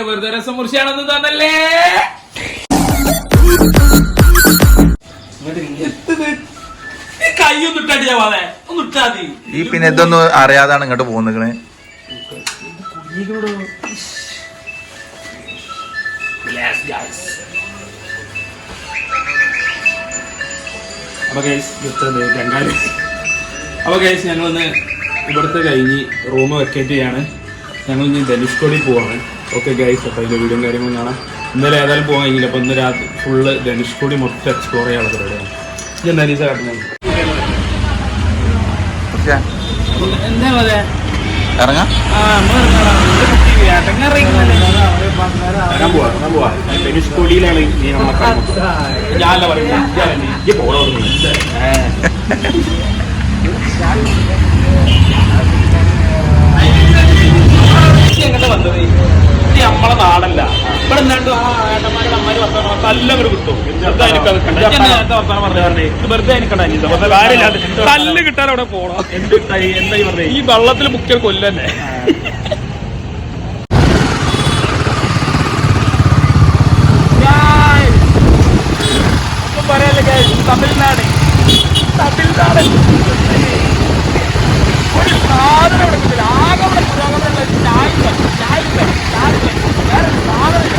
വെറുതെ രസം മുറിച്ചാണെന്ന് തോന്നല്ലേ? കൈയൊന്നും ഇട്ടടിയാവാതെ ഒന്ന് ഇട്ടാ മതി. ഈ പിന്നെ ഇതൊന്നും അറിയാതാണ് ഇങ്ങോട്ട് പോകുന്നത്. അപ്പൊ ഗൈസ് ഞങ്ങളൊന്ന് ഇവിടുത്തെ കഴിഞ്ഞ് റൂം വെക്കേറ്റ് ചെയ്യാണ്. ഞങ്ങൾ ഇനി ധനുഷ്കോടി പോവാണ്. ഓക്കെ ഗൈസ്, അപ്പോൾ അതിൻ്റെ വീഡിയോ കാര്യങ്ങളും കാണാം. ഇന്നലെ ഏതായാലും പോകാൻ കഴിഞ്ഞില്ല. അപ്പോൾ ഇന്ന് രാത്രി ഫുള്ള് ധനുഷ്കോടി മൊത്തം എക്സ്പ്ലോർ ചെയ്യാനുള്ള പരിപാടിയാണ്. എന്താ നീസ കാട്ടുന്നത്? എന്താ പറയാ, ഇറങ്ങാം. ധനുഷ്കോടിയിലാണ് ഞാനല്ല പറയുന്നത്. എങ്ങനെ വന്നത്? ഇത് നമ്മളെ നാടല്ല. ഇവിടെ നിന്നാണ്ട് ഏട്ടന്മാരുടെ അമ്മമാര് വർത്തമാനം നല്ലവര് കിട്ടും. വെറുതെ കല്ല് കിട്ടാൻ അവിടെ പോണം. എന്താ പറഞ്ഞത്? ഈ വെള്ളത്തിൽ മുക്കിയ കൊല്ലന്നെ. ഒന്നും പറയാല്ലേ, തമിഴ്നാട് ഒരു സാധനം എടുക്കുന്നില്ല. ആകെ അവിടെ പുരോഗമനമുള്ള ചായ വേറെ സാധനമില്ല.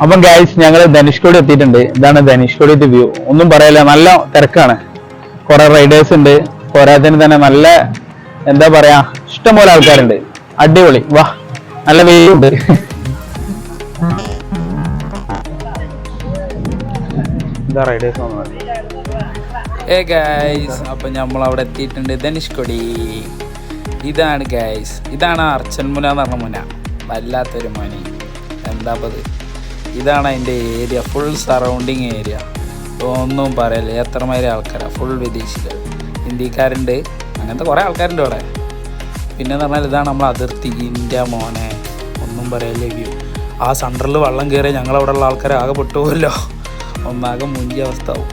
അപ്പം ഗൈസ്, ഞങ്ങൾ ധനുഷ്കോടി എത്തിയിട്ടുണ്ട്. ഇതാണ് ധനുഷ്കോടിയുടെ വ്യൂ. ഒന്നും പറയല്ല, നല്ല തിരക്കാണ്. കുറെ റൈഡേഴ്സ് ഉണ്ട്. പോരാത്തതിന് തന്നെ നല്ല എന്താ പറയാ, ഇഷ്ടംപോലെ ആൾക്കാരുണ്ട്. അടിപൊളി. വാ, നല്ല വെയിലുണ്ട്. എന്താ റൈഡേഴ്സ് വന്നത്? അപ്പൊ നമ്മൾ അവിടെ എത്തിയിട്ടുണ്ട്. ധനുഷ്കോടി ഇതാണ് ഗൈസ്. ഇതാണ് അർച്ചൻമുന എന്ന് പറഞ്ഞ മുന. വല്ലാത്തൊരു മണി. എന്താ അത്? ഇതാണ് അതിൻ്റെ ഏരിയ. Full surrounding area. ഒന്നും പറയല്ലേ, എത്രമാതിരി ആൾക്കാരാണ്. ഫുൾ വിദേശികൾ, ഹിന്ദിക്കാരുണ്ട്, അങ്ങനത്തെ കുറേ ആൾക്കാരുണ്ട് അവിടെ. പിന്നെ എന്ന് പറഞ്ഞാൽ ഇതാണ് നമ്മൾ അതിർത്തി. ഇന്ത്യ മോനെ, ഒന്നും പറയല്ലേ വ്യൂ. ആ സെൻറ്ററിൽ വെള്ളം കയറിയ ഞങ്ങളവിടെ ഉള്ള ആൾക്കാർ ആകെ പെട്ടുപോകല്ലോ. ഒന്നാകെ മുഞ്ചിയ അവസ്ഥ ആവും.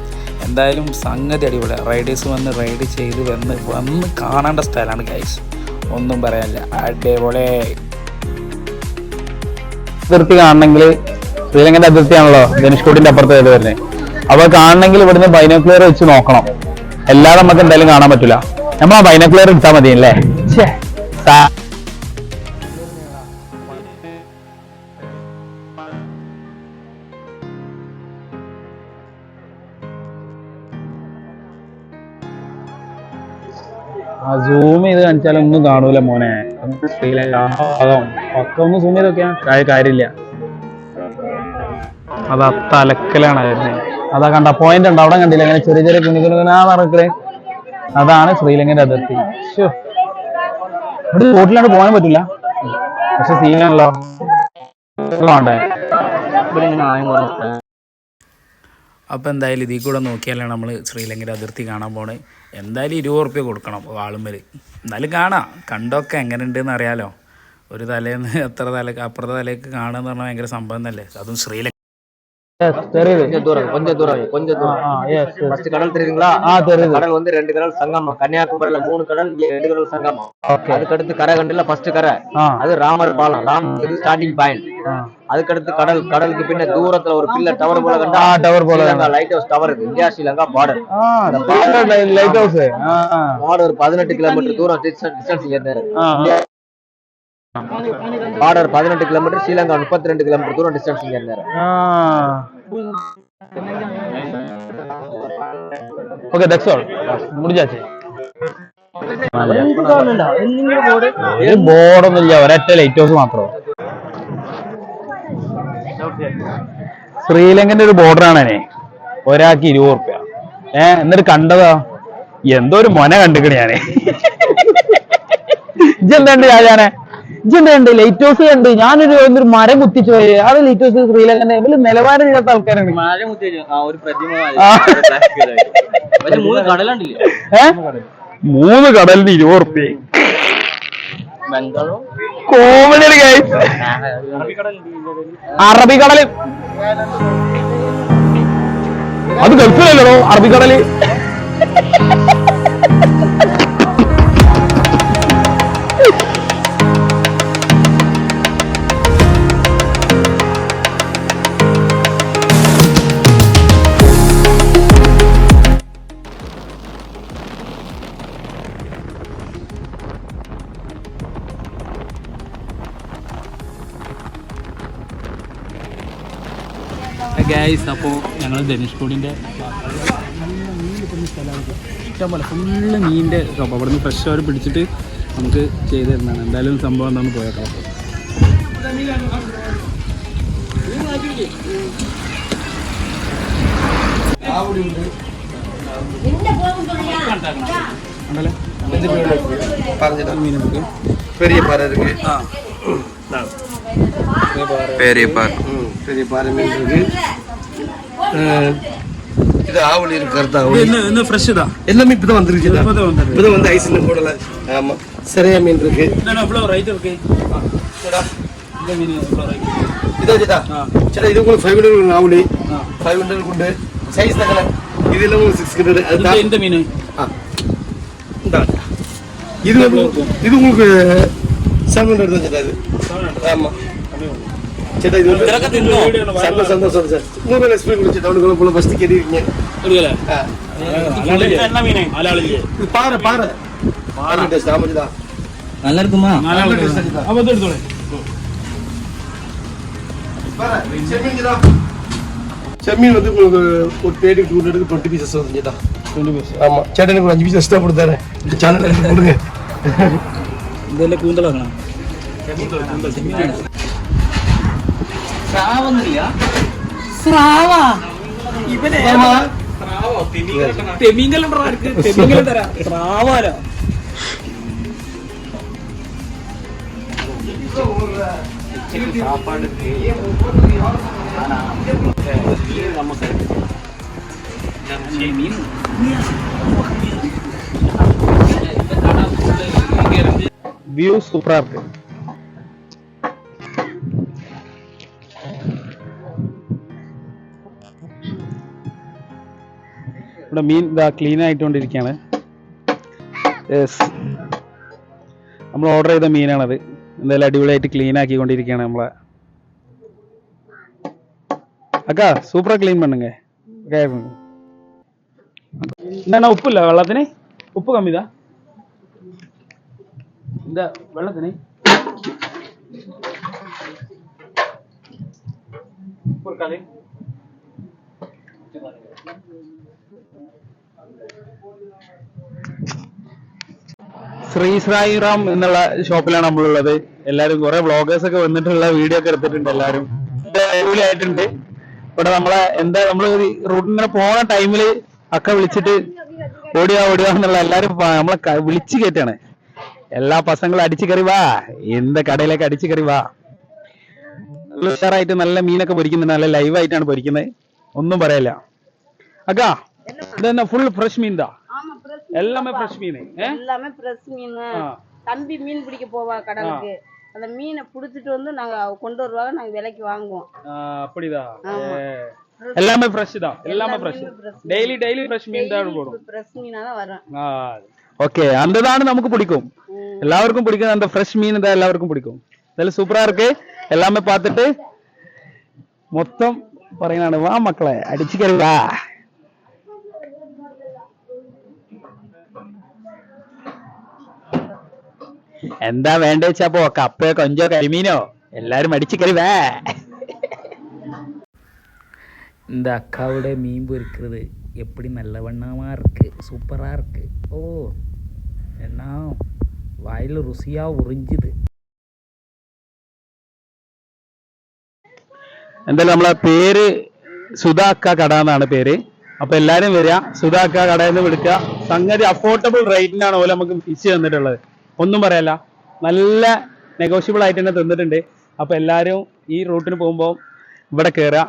എന്തായാലും സംഗതി അടിപൊളിയാണ്. റൈഡേഴ്സ് വന്ന് റൈഡ് ചെയ്ത് വന്ന് കാണേണ്ട സ്ഥലമാണ് ഗൈസ്. ഒന്നും പറയാനില്ല, അടിപൊളി. അതിർത്തി കാണണമെങ്കിൽ ശ്രീലങ്കൻ്റെ അതിർത്തിയാണല്ലോ ധനുഷ്കോടിന്റെ അപ്പുറത്ത് വരുന്നത്. അപ്പൊ കാണണമെങ്കിൽ ഇവിടുന്ന് ബൈനോക്കുലർ വെച്ച് നോക്കണം. അല്ലാതെ നമുക്ക് എന്തായാലും കാണാൻ പറ്റില്ല. നമ്മൾ ആ ബൈനോക്കുലർ ഇട്ടാൽ മതി അല്ലേ? ആ സൂം ചെയ്ത് കാണിച്ചാലൊന്നും കാണൂല മോനെ. ശ്രീലങ്ക ഒക്കെ ഒന്ന് സൂം ചെയ്ത് നോക്കിയാ കാര്യമില്ല. അത് തലക്കലാണ് വരുന്നത്. അതാ കണ്ട പോയിന്റ് ഉണ്ട് അവിടെ, കണ്ടില്ല? അങ്ങനെ ചെറിയ ചെറിയ കുഞ്ഞുകുഞ്ഞാറക്കള്. അതാണ് ശ്രീലങ്കന്റെ അതിർത്തി. ഇവിടെ റോട്ടിലാണ്ട് പോകാൻ പറ്റില്ല, പക്ഷെ സീനാണല്ലോ. അപ്പോൾ എന്തായാലും ഇതിൽ കൂടെ നോക്കിയാലാണ് നമ്മൾ ശ്രീലങ്കയുടെ അതിർത്തി കാണാൻ പോണേ. എന്തായാലും 20 ഉറുപ്പ്യ കൊടുക്കണം വാളുമ്മൽ. എന്തായാലും കാണാം. കണ്ടൊക്കെ എങ്ങനെ ഉണ്ടെന്ന് അറിയാലോ. ഒരു തലേന്ന് എത്ര തലക്ക് അപ്പുറത്തെ തലേക്ക് കാണുക എന്ന് പറഞ്ഞാൽ ഭയങ്കര സംഭവം തന്നെ. അതും ശ്രീലങ്ക. தெரியுது. கொஞ்சம் தூரம் ஃபர்ஸ்ட் கடல் தெரியுங்களா? தெரியுது. கடல் வந்து 2 கடல் சங்கமம். கன்னியாகுமரியில 3 கடல், 2 கடல் சங்கமம். அதுக்கடுத்து கரைகண்டல ஃபர்ஸ்ட் கரை, அது ராமர் பாலம். Ramar starting point. அதுக்கடுத்து கடலுக்கு பின்ன தூரத்துல ஒரு பில்லர் டவர் போல கண்டா டவர் போல லைட் ஹவுஸ் டவர் இருக்கு. India Sri Lanka border. Light house border 18 kilometre தூரம் டிஸ்டன்ஸ் இங்க இருந்தாரு. பார்டர் 18 கிலோமீட்டர், ஸ்ரீலங்கா 32 கிலோமீட்டர் தூரம் டிஸ்டன்ஸ் இங்க இருந்தாரு. Okay, that's all. முடிஞ்சாச்சு. ബോർഡൊന്നുമില്ല, ഒരൊറ്റ ലൈറ്റ് ഹൗസ് മാത്രം. ശ്രീലങ്കന്റെ ഒരു ബോർഡറാണ് ഒരാൾക്ക് 20 റുപ്യ. എന്നിട്ട് കണ്ടതാ എന്തോ ഒരു മൊന കണ്ടിക്കണ ഞാന്. ഇജെന്തുണ്ട് രാജാനെ, ഇജെന്തുണ്ട് ലൈറ്റ് ഹൗസ് കണ്ട് ഞാനൊരു മരം കുത്തിച്ചു പോയി. ആ ലൈറ്റ് ഹൗസ് ശ്രീലങ്കന്റെ നിലവാരം ഇല്ലാത്ത ആൾക്കാരാണ്. 3 കടലിന് 20 റുപ്യ. Comedy guys. അറബിക്കടല് അത് ഗൾഫിലല്ലോ അറബിക്കടല്. ഗൈസ്, അപ്പോൾ ഞങ്ങൾ ധനുഷ്കോടിൻ്റെ ഇഷ്ടംപോലെ ഫുള്ള് മീനിൻ്റെ ഷോപ്പ്. അവിടെ നിന്ന് ഫ്രഷ് അവർ പിടിച്ചിട്ട് നമുക്ക് ചെയ്ത് തരുന്നതാണ്. എന്തായാലും സംഭവം എന്താണെന്ന് പോയേക്കാം. பெரிய பாறை இருக்கு. பெரிய பாறை மீன் இருக்கு. இது ஆவலி இருக்கு, கருத்தா என்ன ஃப்ரெஷ் தான், எல்லாமே இப்பதான் வந்துருச்சு. இப்பதான் வந்து ஐஸ் போடல. ஆமா, சிறையா மீன் இருக்கு. ரைட் இருக்கு. இதா சரி, இது உங்களுக்கு 500 ஆவலி, 500 குண்டு சைஸ் தகல. இது எல்லாம் 600. அது இந்த மீன் இது உங்களுக்கு 700 தான் சேட்டா. இது ஆமா சேட்டா. இது சந்தோஷம் சார். 100 எக்ஸ்பிளைன் கொடுத்து டவுனுக்குள்ள போல ஃபர்ஸ்ட் கேட்டிருக்கீங்க. புரியல. என்ன மீன்? இது பாறை டேஸ்ட். ஆமாடா, நல்லா இருக்குமா? நல்ல டேஸ்ட் தான். அப்ப எடுத்து பாறை செம்மீன் வந்து உங்களுக்கு ஒரு பேடி 200 20 பீசஸ் வந்து சேட்டா. 20 பீசஸ். ஆமா சேட்டா, எனக்கு 5 பீஸ் எக்ஸ்ட்ரா கொடுத்தாரு. இந்த சேனல் எனக்கு கொடுங்க. ഇതെല്ലാം കൂന്തലാക്കണം. വ്യൂ സൂപ്പറാ இருக்கு. ഇവിടെ മീൻ ഇതാ ക്ലീൻ ആയിക്കൊണ്ടിരിക്കുകയാണ്. നമ്മൾ ഓർഡർ ചെയ്ത മീനാണത്. എന്തായാലും അടിപൊളിയായിട്ട് ക്ലീൻ ആക്കിക്കൊണ്ടിരിക്കുകയാണ് നമ്മളെ അക്കാ. സൂപ്പറാ ക്ലീൻ പണ്ണുങ്ക. എന്താണ് ഉപ്പില്ല വെള്ളത്തിന്? ഉപ്പ് കമ്മിതാ இந்த வெள்ளத்தினை ശ്രീ സായിറാം എന്നുള്ള ഷോപ്പിലാണ് നമ്മളുള്ളത്. എല്ലാരും കുറെ വ്ളോഗേഴ്സ് ഒക്കെ വന്നിട്ടുള്ള വീഡിയോ ഒക്കെ എടുത്തിട്ടുണ്ട്. എല്ലാരും അടിപൊളിയായിട്ടുണ്ട്. ഇവിടെ നമ്മളെ നമ്മള് റൂട്ടിങ്ങനെ പോണ ടൈമില് അക്ക വിളിച്ചിട്ട് ഓടിയാ എന്നുള്ള എല്ലാരും നമ്മളെ വിളിച്ചു കയറ്റാണ്. എല്ലാ പസങ്ങളും അടിച്ചു കയറി വാ, എന്ത് കടയിലേക്ക് അടിച്ചു കയറി വാ. ഉഷാറായിട്ട് നല്ല മീനൊക്കെ പൊരിക്കുന്നുണ്ട്. നല്ല ലൈവായിട്ടാണ് പൊരിക്കുന്നത്. ഒന്നും പറയല്ല അക്കാ. ഇതെന്നാ ഫുൾ ഫ്രഷ് മീൻ தான்? எல்லாமே ஃப்ரெஷ் மீன். எல்லாமே ஃப்ரெஷ் மீன். தம்பி மீன் பிடிக்க போவா கடலுக்கு. அந்த மீனை புடிச்சிட்டு வந்து நாங்க கொண்டு வருவாங்க, நாங்க விலைக்கு வாங்குவோம். அப்படிதான். எல்லாமே ஃப்ரெஷ் தான், எல்லாமே ஃப்ரெஷ். டெய்லி ஃப்ரெஷ் மீன் தான் போடும். ஃப்ரெஷ் மீனா தான் வரும். ஓகே, அந்த தான் நமக்கு பிடிக்கும், எல்லாருக்கும் பிடிக்கும் அந்த ஃப்ரெஷ் மீன் தான் எல்லாருக்கும் பிடிக்கும். இதெல்லாம் சூப்பரா இருக்கு. எல்லாமே பார்த்துட்டு மொத்தம் പറയുന്നതാണ്. വാ മക്കളെ അടിച്ചു കയറി വാ. എന്താ വേണ്ട വെച്ചാപ്പോ കപ്പയോ കൊഞ്ചോ കരിമീനോ எல்லாரும் அடிச்சு கறி வா. இந்த அக்காவோட மீன் பொரிக்கிறது எப்படி நல்லவண்ணமாக இருக்குது, சூப்பராக இருக்குது. ஓ என்ன வாயில் ருசியாக உறிஞ்சுது. എന്തായാലും നമ്മളെ പേര് സുധാക്ക കട എന്നാണ് പേര്. അപ്പൊ എല്ലാരും വരിക, സുധാക്ക കടയിൽ നിന്ന് വിളിക്കുക. സംഗതി അഫോർഡബിൾ റേറ്റിനാണ് ഓല നമുക്ക് ഫിഷ് തന്നിട്ടുള്ളത്. ഒന്നും പറയല്ല, നല്ല നെഗോഷ്യബിൾ ആയിട്ട് തന്നെ തന്നിട്ടുണ്ട്. അപ്പൊ എല്ലാരും ഈ റൂട്ടിന് പോകുമ്പോൾ ഇവിടെ കയറുക.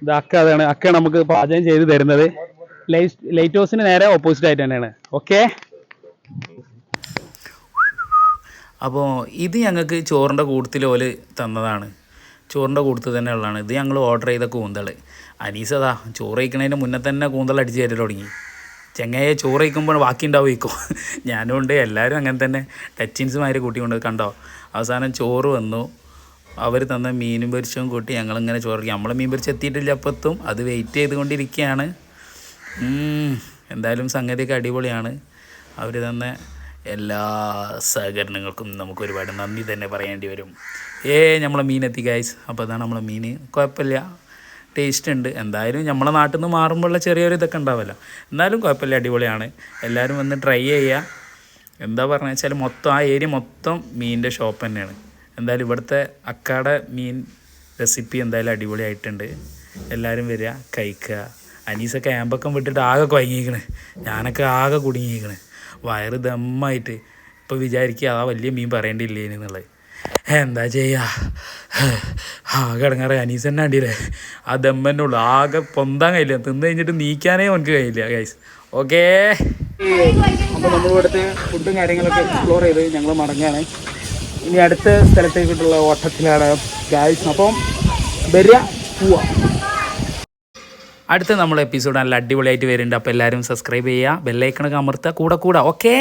ഇത് അതാണ് അക്ക നമുക്ക് പാചകം ചെയ്ത് തരുന്നത്. ലൈറ്റ് ഹൗസിന് നേരെ ഓപ്പോസിറ്റ് ആയിട്ട് തന്നെയാണ്. ഓക്കെ, അപ്പോൾ ഇത് ഞങ്ങൾക്ക് ചോറിൻ്റെ കൂട്ടത്തിൽ ഓല് തന്നതാണ്. ചോറിൻ്റെ കൂട്ടത്തിൽ തന്നെ ഉള്ളതാണ്. ഇത് ഞങ്ങൾ ഓർഡർ ചെയ്ത കൂന്തൾ. അനീസതാ ചോറ് കഴിക്കണതിന് മുന്നേ തന്നെ കൂന്തൾ അടിച്ച് കയറ്റി തുടങ്ങി. ചെങ്ങയെ ചോറ് കഴിക്കുമ്പോൾ ബാക്കി ഉണ്ടാവുമായിരിക്കും. ഞാനും ഉണ്ട്, എല്ലാവരും അങ്ങനെ തന്നെ ടച്ചിൻസുമാര് കൂട്ടിക്കൊണ്ട് കണ്ടോ. അവസാനം ചോറ് വന്നു, അവർ തന്ന മീനും പൊരിച്ചതും കൂട്ടി ഞങ്ങളിങ്ങനെ ചോറ്. നമ്മളെ മീൻ പൊരിച്ച് എത്തിയിട്ടില്ല, അപ്പത്തും അത് വെയിറ്റ് ചെയ്തുകൊണ്ടിരിക്കുകയാണ്. എന്തായാലും സംഗതിയൊക്കെ അടിപൊളിയാണ്. അവർ തന്ന എല്ലാ സഹകരണങ്ങൾക്കും നമുക്ക് ഒരുപാട് നന്ദി തന്നെ പറയേണ്ടി വരും. നമ്മളെ മീൻ എത്തി ഗൈസ്. അപ്പോൾ അതാണ് നമ്മളെ മീൻ. കുഴപ്പമില്ല, ടേസ്റ്റ് ഉണ്ട്. എന്തായാലും നമ്മളെ നാട്ടിൽ നിന്ന് മാറുമ്പോഴുള്ള ചെറിയൊരു ഇതൊക്കെ ഉണ്ടാവില്ല, എന്നാലും കുഴപ്പമില്ല, അടിപൊളിയാണ്. എല്ലാവരും വന്ന് ട്രൈ ചെയ്യുക. എന്താ പറഞ്ഞു വെച്ചാൽ മൊത്തം ആ ഏരിയ മൊത്തം മീനിൻ്റെ ഷോപ്പ് തന്നെയാണ്. എന്തായാലും ഇവിടുത്തെ അക്കാടെ മീൻ റെസിപ്പി എന്തായാലും അടിപൊളിയായിട്ടുണ്ട്. എല്ലാവരും വരിക, കഴിക്കുക. അനീസൊക്കെ ആമ്പക്കം വിട്ടിട്ട് ആകെ കുഴങ്ങിയിരിക്കണ്, ഞാനൊക്കെ ആകെ കുടുങ്ങിയിരിക്കണ്, വയറ് ദമ്മായിട്ട്. ഇപ്പോൾ വിചാരിക്കുക ആ വലിയ മീൻ പറയേണ്ടിയില്ലേന്ന് എന്നുള്ളത്. എന്താ ചെയ്യുക, ആകെ ഇടങ്ങാറ്. അനീസ് തന്നെ കണ്ടില്ലേ, ആ ദമ്മന്നെ ഉള്ളു, ആകെ പൊന്താൻ കഴിയില്ല. തിന്ന് കഴിഞ്ഞിട്ട് നീക്കാനേ എനിക്ക് കഴിയില്ല ഗൈസ്. ഓക്കേ, അപ്പോൾ നമ്മളിവിടുത്തെ ഫുഡും കാര്യങ്ങളൊക്കെ എക്സ്പ്ലോർ ചെയ്ത് ഞങ്ങൾ മടങ്ങുകയാണ്. ഇനി അടുത്ത സ്ഥലത്തേക്കുള്ള ഓട്ടത്തിലാണ് ഗൈസ്. അപ്പം വരിക, പോവാം. അടുത്ത നമ്മളെ എപ്പിസോഡ് നല്ല അടിപൊളിയായിട്ട് വരുന്നുണ്ട്. അപ്പോൾ എല്ലാവരും സബ്സ്ക്രൈബ് ചെയ്യുക, ബെല്ലൈക്കണൊക്കെ അമർത്തുക, കൂടെ ഓക്കേ.